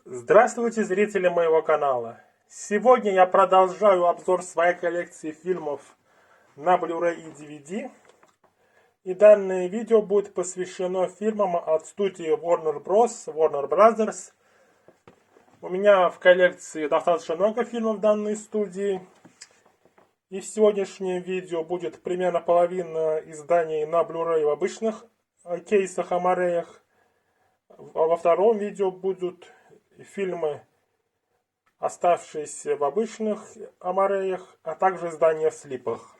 Здравствуйте, зрители моего канала! Сегодня я продолжаю обзор своей коллекции фильмов на Blu-ray и DVD. И данное видео будет посвящено фильмам от студии Warner Bros. Warner Brothers. У меня в коллекции достаточно много фильмов данной студии. И в сегодняшнем видео будет примерно половина изданий на Blu-ray в обычных кейсах Амареях. А во втором видео будут фильмы, оставшиеся в обычных Амареях, а также издания в слипах.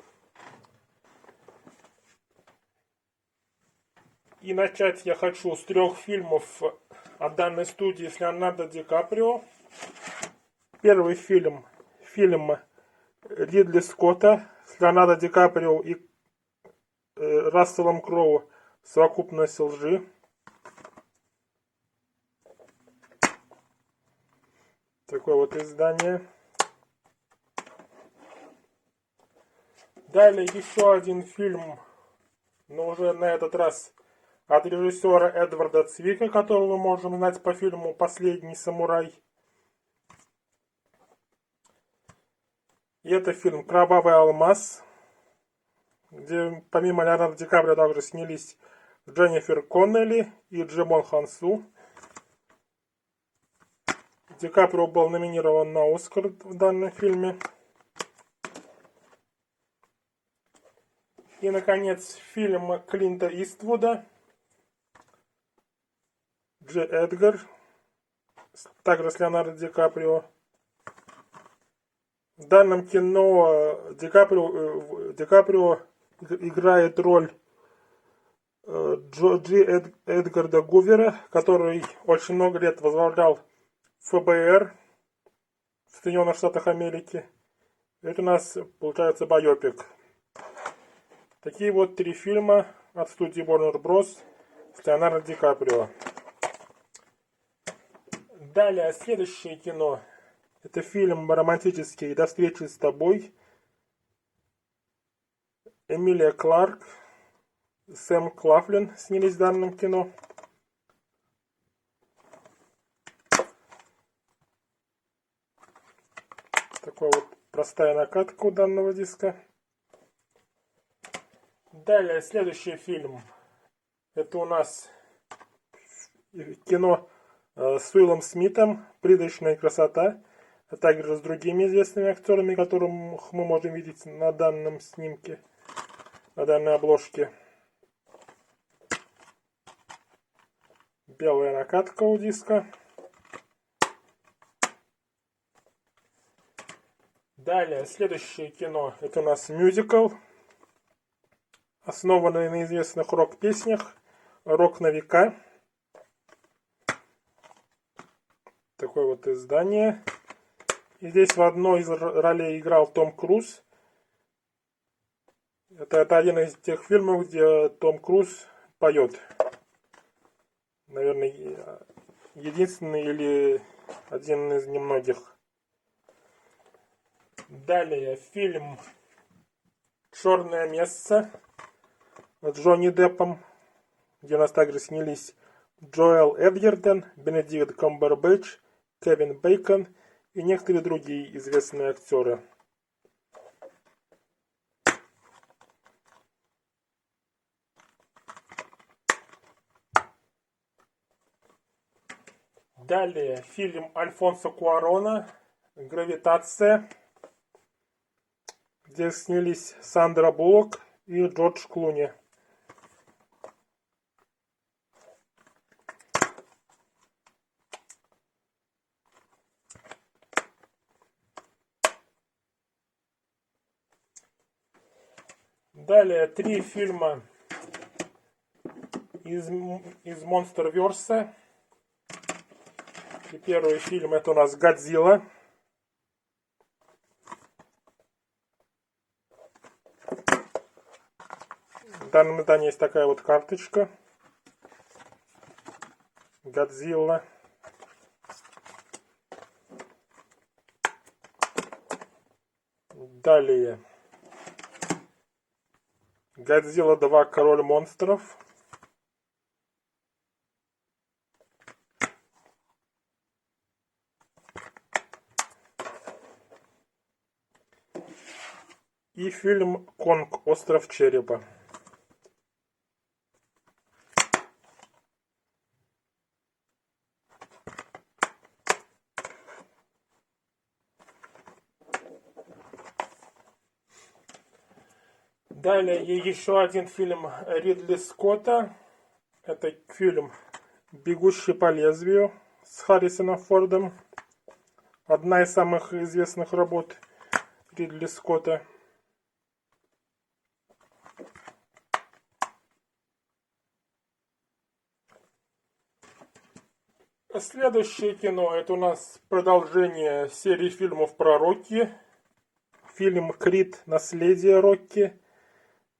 И начать я хочу с 3 фильмов от данной студии с Леонардо Ди Каприо. Первый фильм Ридли Скотта с Леонардо Ди Каприо и Расселом Кроу «Совокупность лжи». Такое вот издание. Далее еще один фильм, но уже на этот раз от режиссера Эдварда Цвика, которого мы можем знать по фильму «Последний самурай». И это фильм «Кровавый алмаз», где помимо Леонардо Ди Каприо также снялись Дженнифер Коннелли и Джимон Хансу. Ди Каприо был номинирован на Оскар в данном фильме. И, наконец, фильм Клинта Иствуда «Дж. Эдгар», также с Леонардо Ди Каприо. В данном кино Ди Каприо играет роль Джи Эдгарда Гувера, который очень много лет возглавлял ФБР в Соединенных Штатах Америки. Это у нас получается байопик. Такие вот 3 фильма от студии Warner Bros. С Леонардо Ди Каприо. Далее, следующее кино. Это фильм романтический «До встречи с тобой». Эмилия Кларк, Сэм Клафлин снялись в данном кино. Такая вот простая накатка у данного диска. Далее, следующий фильм. Это у нас кино с Уиллом Смитом «Призрачная красота», а также с другими известными актерами, которых мы можем видеть на данном снимке, на данной обложке. Белая накатка у диска. Далее, следующее кино. Это у нас мюзикл, основанный на известных рок-песнях «Рок на века». Такое вот издание. И здесь в одной из ролей играл Том Круз. Это один из тех фильмов, где Том Круз поет. Наверное, единственный или один из немногих. Далее фильм «Черное место» с Джонни Деппом, где у нас также снялись Джоэл Эдгертон, Бенедикт Камбербэтч, Кевин Бейкон и некоторые другие известные актеры. Далее фильм Альфонсо Куарона «Гравитация», где снялись Сандра Буллок и Джордж Клуни. Далее 3 фильма из Монстерверса. И первый фильм это у нас «Годзилла». В данном издании есть такая вот карточка. «Годзилла». Далее «Годзилла 2. Король монстров». и фильм «Конг. Остров черепа». Далее еще один фильм Ридли Скотта. Это фильм «Бегущий по лезвию» с Харрисоном Фордом. Одна из самых известных работ Ридли Скотта. Следующее кино — это у нас продолжение серии фильмов про Рокки. Фильм «Крид. Наследие Рокки»,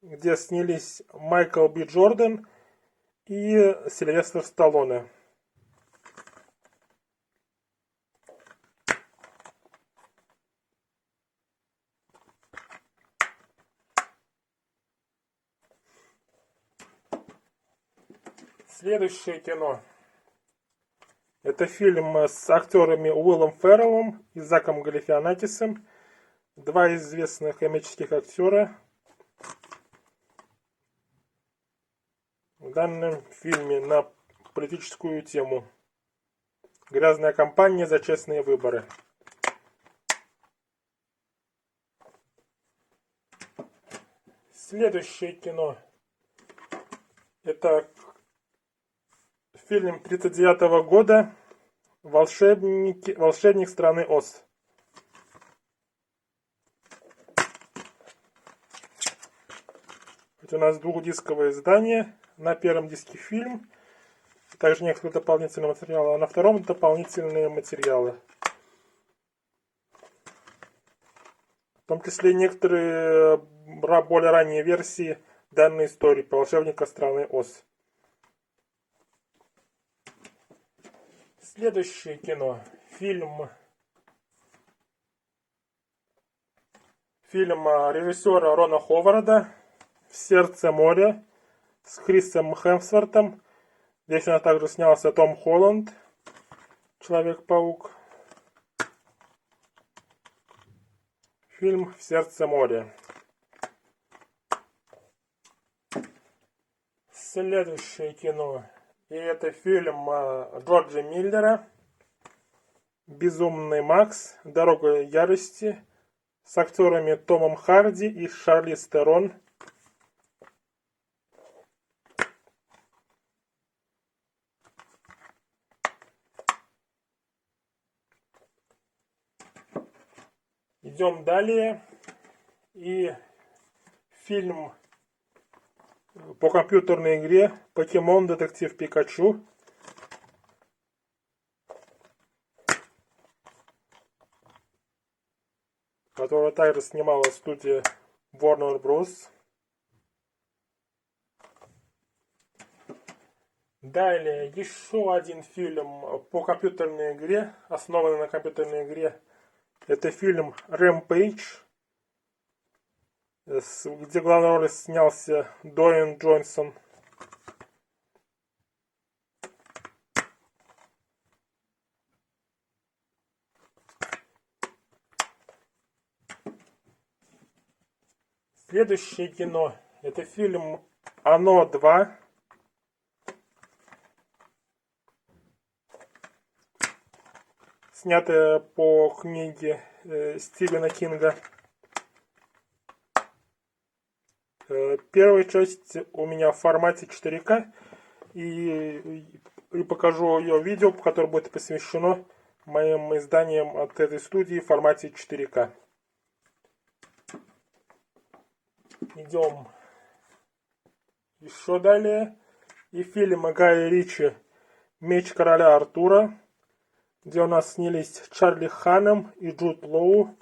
где снялись Майкл Би Джордан и Сильвестр Сталлоне. Следующее кино — это фильм с актерами Уиллом Ферреллом и Заком Галифианакисом. Два известных комических актера. В данном фильме на политическую тему. Грязная кампания за честные выборы. Следующее кино — это фильм 1939 года «Волшебник страны Оз». Это у нас двухдисковое издание. На первом диске фильм, также несколько дополнительных материалов, а на втором дополнительные материалы. В том числе некоторые более ранние версии данной истории про волшебника страны Оз. Следующее кино. Фильм режиссера Рона Ховарда «В сердце моря» с Крисом Хемсвортом. Здесь у нас также снялся Том Холланд, Человек-паук. Фильм «В сердце моря». Следующее кино. И это фильм Джорджа Миллера «Безумный Макс. Дорога ярости» с актерами Томом Харди и Шарлиз Терон. Идем далее. И фильм по компьютерной игре «Покемон Детектив Пикачу». Которую также снимала студия Warner Bros. Далее еще один фильм по компьютерной игре, основанный на компьютерной игре. Это фильм Rampage, где в главной роли снялся Дуэйн Джонсон. Следующее кино — это фильм «Оно 2». Снятое по книге Стивена Кинга. Первая часть у меня в формате 4К. И покажу ее видео, которое будет посвящено моим изданиям от этой студии в формате 4К. Идем еще далее. И фильм Гая Ричи «Меч короля Артура», где у нас снялись Чарли Ханнем и Джуд Лоу.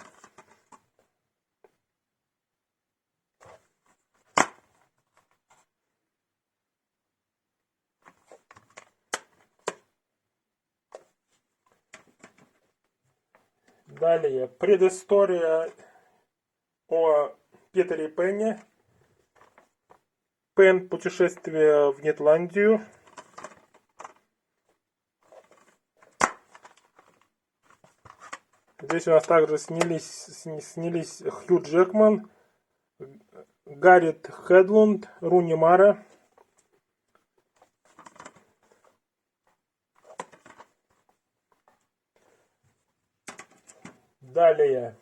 Далее предыстория о Питере Пене. Пен — путешествие в Нетландию. Здесь у нас также снялись Хью Джекман, Гаррет Хедлунд, Руни Мара. Далее.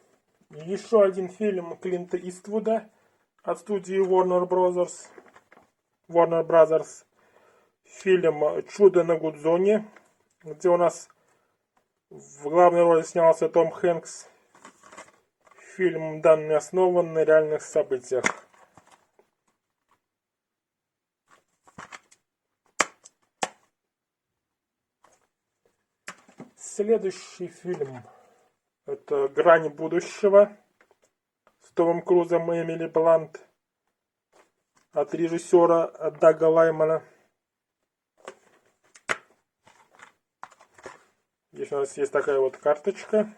Еще один фильм Клинта Иствуда от студии Warner Brothers. Фильм «Чудо на Гудзоне», где у нас в главной роли снялся Том Хэнкс. Фильм данный основан на реальных событиях. Следующий фильм — это «Грань будущего» с Томом Крузом и Эмили Блант от режиссера Дага Лаймана. Здесь у нас есть такая вот карточка.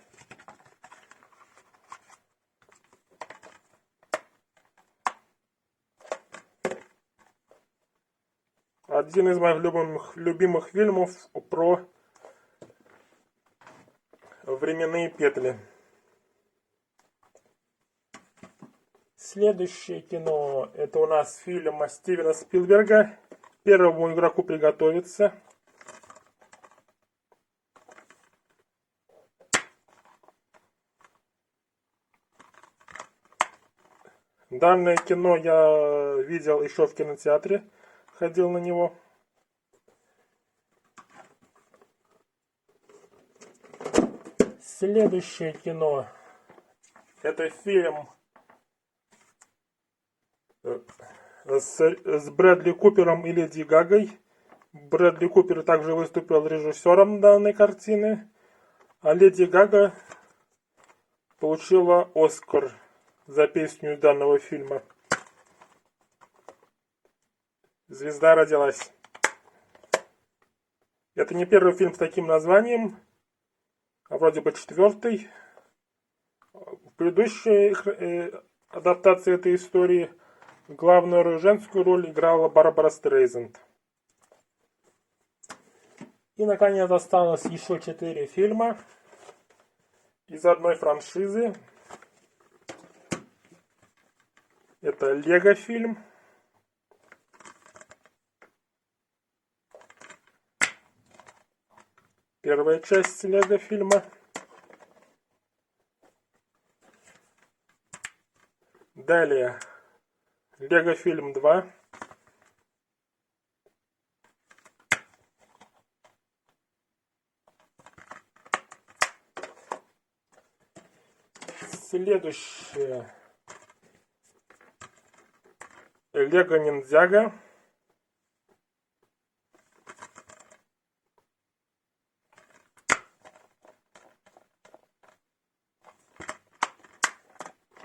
Один из моих любимых фильмов про временные петли. Следующее кино — это у нас фильм Стивена Спилберга «Первому игроку приготовиться». Данное кино я видел еще в кинотеатре, ходил на него. Следующее кино — это фильм с Брэдли Купером и Леди Гагой. Брэдли Купер также выступил режиссером данной картины, а Леди Гага получила Оскар за песню данного фильма. Звезда родилась. Это не первый фильм с таким названием, а вроде бы четвертый. В предыдущей адаптации этой истории главную женскую роль играла Барбара Стрейзанд. И, наконец, осталось еще 4 фильма из одной франшизы. Это Лего фильм. Первая часть Лего фильма. Далее. Лего фильм 2. Следующее. Лего Ниндзяго.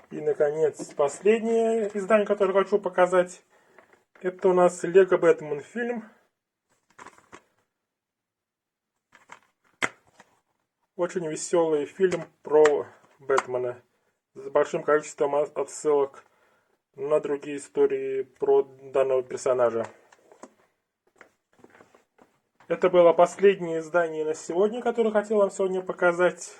И, наконец, последнее издание, которое хочу показать, это у нас Лего Бэтмен фильм. Очень веселый фильм про Бэтмена с большим количеством отсылок на другие истории про данного персонажа. Это было последнее издание на сегодня, которое хотел вам сегодня показать.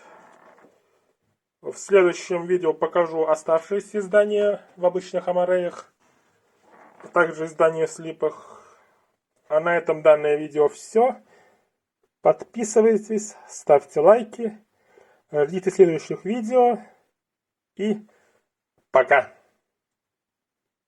В следующем видео покажу оставшиеся издания в обычных амареях, также издания в слипах. А на этом данное видео все. Подписывайтесь, ставьте лайки, ждите следующих видео и пока!